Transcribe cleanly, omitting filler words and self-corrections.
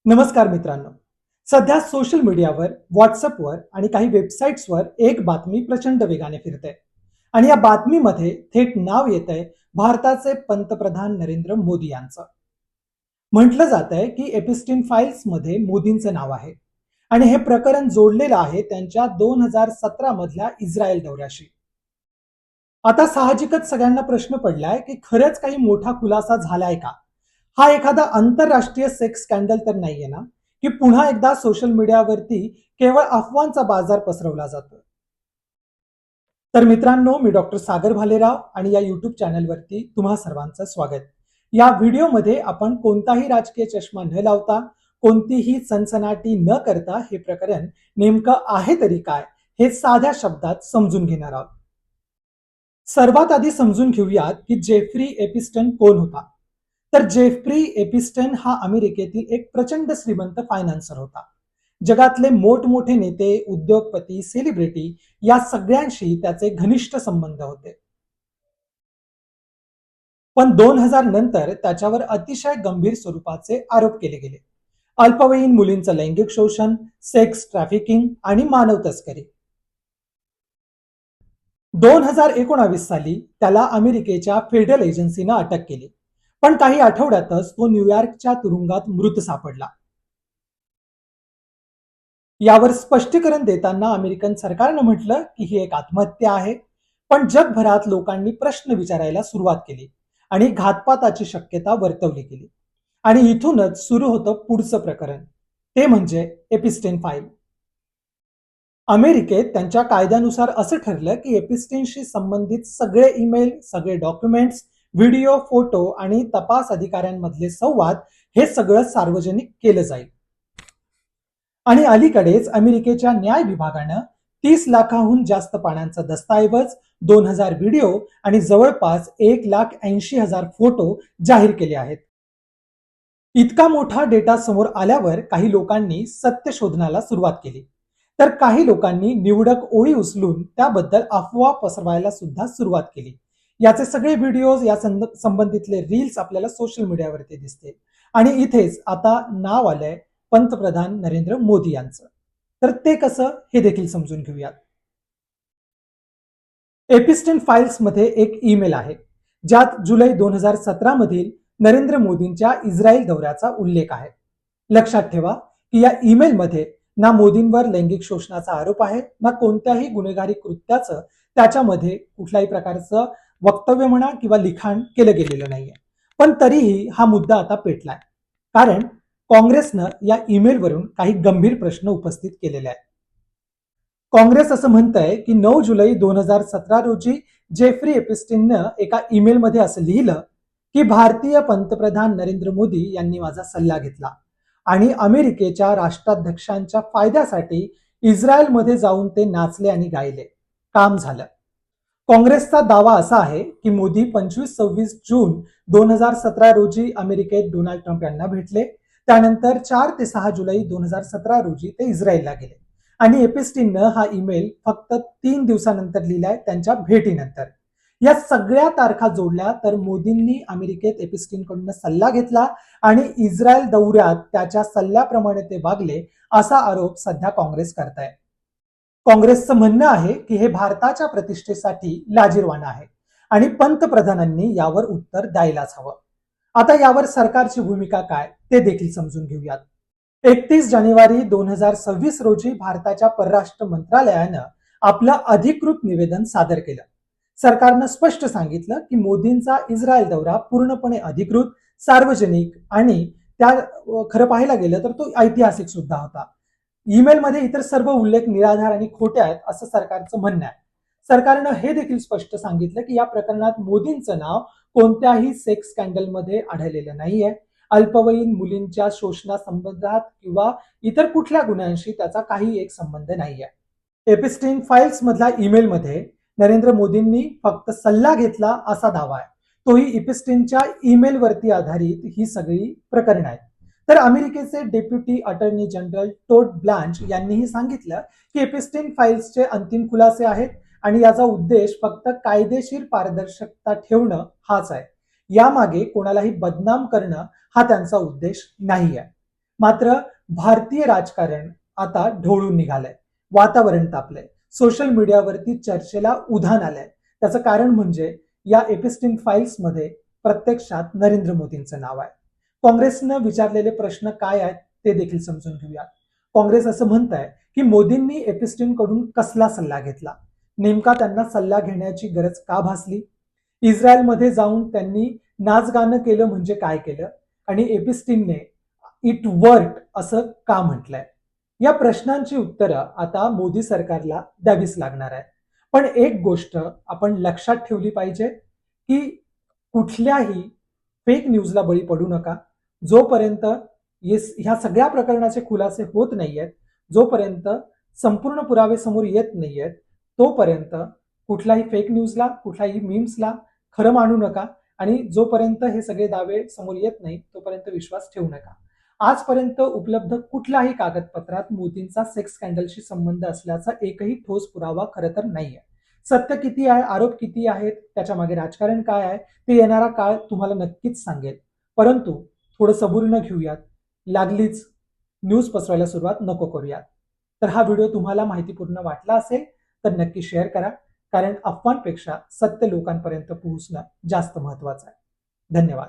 नमस्कार मित्रांनो. सध्या सोशल मीडियावर, व्हॉट्सअपवर आणि काही वेबसाईट्सवर एक बातमी प्रचंड वेगाने फिरते आणि या बातमीमध्ये थेट नाव येतंय भारताचे पंतप्रधान नरेंद्र मोदी यांचं. म्हटलं जात आहे की एपिस्टीन फाईल्स मध्ये मोदींचं नाव आहे आणि हे प्रकरण जोडलेलं आहे त्यांच्या 2017 मधल्या इस्रायल दौऱ्याशी. आता साहजिकच सगळ्यांना प्रश्न पडलाय की खरंच काही मोठा खुलासा झालाय का? हा एखादा आंतरराष्ट्रीय सेक्स स्कॅन्डल तर नाहीये ना, की पुन्हा एकदा सोशल मीडियावरती केवळ अफवांचा बाजार पसरवला जातोय? तर मित्रांनो, मी डॉक्टर सागर भालेराव आणि या युट्यूब चॅनलवरती तुम्हा सर्वांचं स्वागत. या व्हिडिओमध्ये आपण कोणताही राजकीय चष्मा न लावता, कोणतीही सनसनाटी न करता हे प्रकरण नेमकं आहे तरी काय हे साध्या शब्दात समजून घेणार आहोत. सर्वात आधी समजून घेऊयात की जेफ्री एपिस्टन कोण होता. तर जेफ्री एपिस्टन हा अमेरिकेतील एक प्रचंड श्रीमंत फायनान्सर होता. जगातले मोठमोठे नेते, उद्योगपती, सेलिब्रिटी या सगळ्यांशी त्याचे घनिष्ठ संबंध होते. पण 2000 नंतर त्याच्यावर अतिशय गंभीर स्वरूपाचे आरोप केले गेले. अल्पवयीन मुलींचं लैंगिक शोषण, सेक्स ट्रॅफिकिंग आणि मानव तस्करी. 2019 साली त्याला अमेरिकेच्या फेडरल एजन्सीनं अटक केली, पण काही आठवड्यातच तो न्यूयॉर्कच्या तुरुंगात मृत सापडला. यावर स्पष्टीकरण देताना अमेरिकन सरकारनं म्हटलं की ही एक आत्महत्या आहे, पण जगभरात लोकांनी प्रश्न विचारायला सुरुवात केली आणि घातपाताची शक्यता वर्तवली गेली. आणि इथूनच सुरू होतं पुढचं प्रकरण, ते म्हणजे एपिस्टेन फाईल. अमेरिकेत त्यांच्या कायद्यानुसार असं ठरलं की एपिस्टेनशी संबंधित सगळे ईमेल, सगळे डॉक्युमेंट्स, व्हिडिओ, फोटो आणि तपास अधिकाऱ्यांमधले संवाद हे सगळं सार्वजनिक केलं जाईल. आणि अलीकडेच अमेरिकेच्या न्याय विभागानं 30 लाखाहून जास्त पानांचा दस्तऐवज, 2000 व्हिडिओ आणि जवळपास 1,80,000 फोटो जाहीर केले आहेत. इतका मोठा डेटा समोर आल्यावर काही लोकांनी सत्य शोधण्याला सुरुवात केली, तर काही लोकांनी निवडक ओळी उचलून त्याबद्दल अफवा पसरवायला सुद्धा सुरुवात केली. याचे सगळे व्हिडिओज, या संबंधितले रील्स आपल्याला सोशल मीडियावरती दिसतील. आणि इथेच आता नाव आलंय पंतप्रधान नरेंद्र मोदी यांचं. तर ते कसं हे देखील समजून घेऊयात. एपिस्टेन फाईल्स मध्ये एक ईमेल आहे, ज्यात जुलै 2017 मधील नरेंद्र मोदींच्या इस्रायल दौऱ्याचा उल्लेख आहे. लक्षात ठेवा की या ईमेल मध्ये ना मोदींवर लैंगिक शोषणाचा आरोप आहे, ना कोणत्याही गुन्हेगारी कृत्याचं त्याच्यामध्ये कुठल्याही प्रकारचं वक्तव्य म्हणा किंवा लिखाण केलं गेलेलं नाहीये. पण तरीही हा मुद्दा आता पेटलाय, कारण काँग्रेसनं या ईमेलवरून काही गंभीर प्रश्न उपस्थित केलेले आहेत. काँग्रेस असं म्हणतंय की 9 जुलै 2017 रोजी जेफ्री एपिस्टीननं एका ईमेलमध्ये असं लिहिलं की भारतीय पंतप्रधान नरेंद्र मोदी यांनी माझा सल्ला घेतला आणि अमेरिकेच्या राष्ट्राध्यक्षांच्या फायद्यासाठी इस्रायलमध्ये जाऊन ते नाचले आणि गायले. काम झालं. काँग्रेसचा दावा असा आहे की मोदी 25-26 जून 2017 रोजी अमेरिकेत डोनाल्ड ट्रम्प यांना भेटले. त्यानंतर 4 ते 6 जुलै 2017 रोजी ते इस्रायलला गेले आणि एपिस्टीननं हा ईमेल फक्त 3 दिवसानंतर लिहिलाय, त्यांच्या भेटीनंतर. या सगळ्या तारखा जोडल्या तर मोदींनी अमेरिकेत एपिस्टीनकडून सल्ला घेतला आणि इस्रायल दौऱ्यात त्याच्या सल्ल्याप्रमाणे ते वागले, असा आरोप सध्या काँग्रेस करताय. काँग्रेसचं म्हणणं आहे की हे भारताच्या प्रतिष्ठेसाठी लाजिरवाणं आहे आणि पंतप्रधानांनी यावर उत्तर द्यायलाच हवं. आता यावर सरकारची भूमिका काय ते देखील समजून घेऊयात. 31 जानेवारी 2026 रोजी भारताच्या परराष्ट्र मंत्रालयानं आपलं अधिकृत निवेदन सादर केलं. सरकारनं स्पष्ट सांगितलं की मोदींचा इस्रायल दौरा पूर्णपणे अधिकृत, सार्वजनिक आणि त्या खरं पाहायला गेलं तर तो ऐतिहासिक सुद्धा होता. ईमेलमध्ये इतर सर्व उल्लेख निराधार आणि खोटे आहेत असं सरकारचं म्हणणं आहे. सरकारनं हे देखील स्पष्ट सांगितलं की या प्रकरणात मोदींचं नाव कोणत्याही सेक्स स्कॅन्डलमध्ये आढळलेलं नाहीये. अल्पवयीन मुलींच्या शोषणासंबंधात किंवा इतर कुठल्या गुन्ह्यांशी त्याचा काही एक संबंध नाहीये. एपिस्टीन फाईल्स मधल्या ईमेलमध्ये नरेंद्र मोदींनी फक्त सल्ला घेतला असा दावा आहे. तोही एपिस्टीनच्या ईमेलवरती आधारित ही सगळी प्रकरणं आहेत. तर अमेरिकेचे deputy attorney general Todd Blanche यांनीही सांगितलं की एपिस्टीन फाईल्सचे अंतिम खुलासे आहेत आणि याचा उद्देश फक्त कायदेशीर पारदर्शकता ठेवणं हाच आहे. यामागे कोणालाही बदनाम करणं हा त्यांचा उद्देश नाही आहे. मात्र भारतीय राजकारण आता ढवळून निघालंय, वातावरण तापलंय, सोशल मीडियावरती चर्चेला उधाण आलंय. त्याचं कारण म्हणजे या एपिस्टिन फाईल्स मध्ये प्रत्यक्षात नरेंद्र मोदींचं नाव आहे. काँग्रेसनं विचारलेले प्रश्न काय आहेत ते देखील समजून घेऊयात. काँग्रेस असं म्हणत आहे की मोदींनी एपिस्टिन कडून कसला सल्ला घेतला, नेमका त्यांना सल्ला घेण्याची गरज का भासली, इस्रायलमध्ये जाऊन त्यांनी नाचगाणं केलं म्हणजे काय केलं, आणि एपिस्टिनने इट वर्क असं का म्हटलंय. या प्रश्नांची उत्तरं आता मोदी सरकारला द्यावीच लागणार आहे. पण एक गोष्ट आपण लक्षात ठेवली पाहिजे की कुठल्याही फेक न्यूजला बळी पडू नका. जोपर्यंत ह्या सगळ्या प्रकरणाचे खुलासे होत नाहीयेत, जोपर्यंत संपूर्ण पुरावे समोर येत नाहीयेत, तोपर्यंत कुठल्याही फेक न्यूजला, कुठल्याही मीम्सला खरं मानू नका. आणि जोपर्यंत हे सगळे दावे समोर येत नाही तोपर्यंत विश्वास ठेवू नका. आजपर्यंत उपलब्ध कुठल्याही कागदपत्रात मोदींचा सेक्स स्कॅन्डलशी संबंध असल्याचा एकही ठोस पुरावा खरं तर नाहीये. सत्य किती आहे, आरोप किती आहेत, त्याच्या मागे राजकारण काय आहे ते येणारा काळ तुम्हाला नक्कीच सांगेल. परंतु थोडं सबुरीनं घेऊयात, लागलीच न्यूज पसरवायला सुरुवात नको करूयात. तर हा व्हिडिओ तुम्हाला माहितीपूर्ण वाटला असेल तर नक्की शेअर करा, कारण अफवांपेक्षा सत्य लोकांपर्यंत पोहोचणं जास्त महत्वाचं आहे. धन्यवाद.